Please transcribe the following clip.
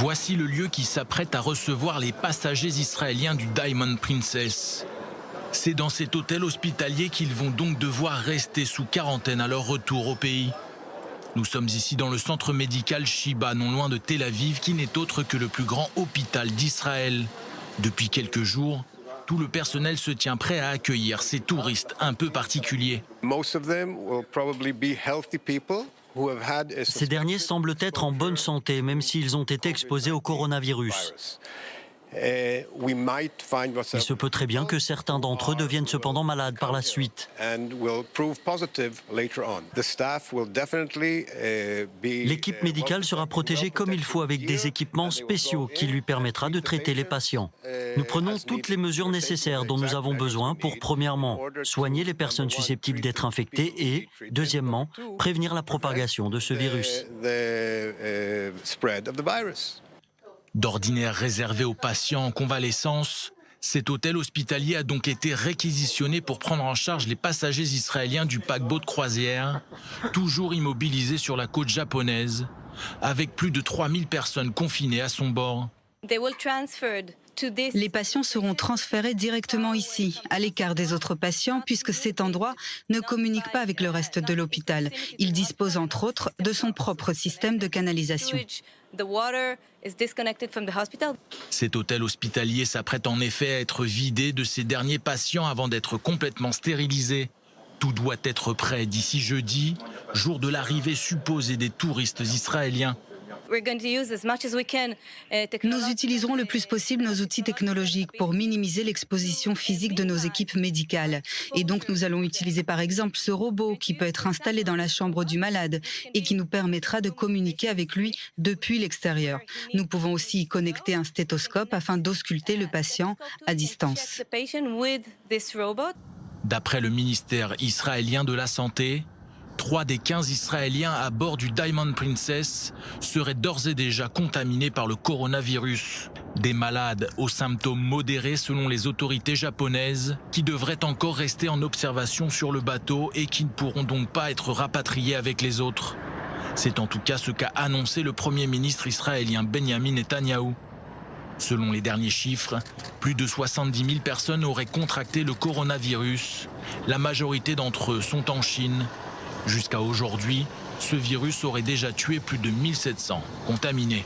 Voici le lieu qui s'apprête à recevoir les passagers israéliens du Diamond Princess. C'est dans cet hôtel hospitalier qu'ils vont donc devoir rester sous quarantaine à leur retour au pays. Nous sommes ici dans le centre médical Shiba, non loin de Tel Aviv, qui n'est autre que le plus grand hôpital d'Israël. Depuis quelques jours, tout le personnel se tient prêt à accueillir ces touristes un peu particuliers. Ces derniers semblent être en bonne santé, même s'ils ont été exposés au coronavirus. Il se peut très bien que certains d'entre eux deviennent cependant malades par la suite. L'équipe médicale sera protégée comme il faut avec des équipements spéciaux qui lui permettra de traiter les patients. Nous prenons toutes les mesures nécessaires dont nous avons besoin pour, premièrement, soigner les personnes susceptibles d'être infectées et, deuxièmement, prévenir la propagation de ce virus. D'ordinaire réservé aux patients en convalescence, cet hôtel hospitalier a donc été réquisitionné pour prendre en charge les passagers israéliens du paquebot de croisière, toujours immobilisés sur la côte japonaise, avec plus de 3000 personnes confinées à son bord. Les patients seront transférés directement ici, à l'écart des autres patients, puisque cet endroit ne communique pas avec le reste de l'hôpital. Il dispose entre autres de son propre système de canalisation. Cet hôtel hospitalier s'apprête en effet à être vidé de ses derniers patients avant d'être complètement stérilisé. Tout doit être prêt d'ici jeudi, jour de l'arrivée supposée des touristes israéliens. Nous utiliserons le plus possible nos outils technologiques pour minimiser l'exposition physique de nos équipes médicales. Et donc nous allons utiliser par exemple ce robot qui peut être installé dans la chambre du malade et qui nous permettra de communiquer avec lui depuis l'extérieur. Nous pouvons aussi y connecter un stéthoscope afin d'ausculter le patient à distance. D'après le ministère israélien de la Santé, 3 des 15 Israéliens à bord du Diamond Princess seraient d'ores et déjà contaminés par le coronavirus. Des malades aux symptômes modérés selon les autorités japonaises qui devraient encore rester en observation sur le bateau et qui ne pourront donc pas être rapatriés avec les autres. C'est en tout cas ce qu'a annoncé le Premier ministre israélien Benjamin Netanyahou. Selon les derniers chiffres, plus de 70 000 personnes auraient contracté le coronavirus. La majorité d'entre eux sont en Chine. Jusqu'à aujourd'hui, ce virus aurait déjà tué plus de 1700 contaminés.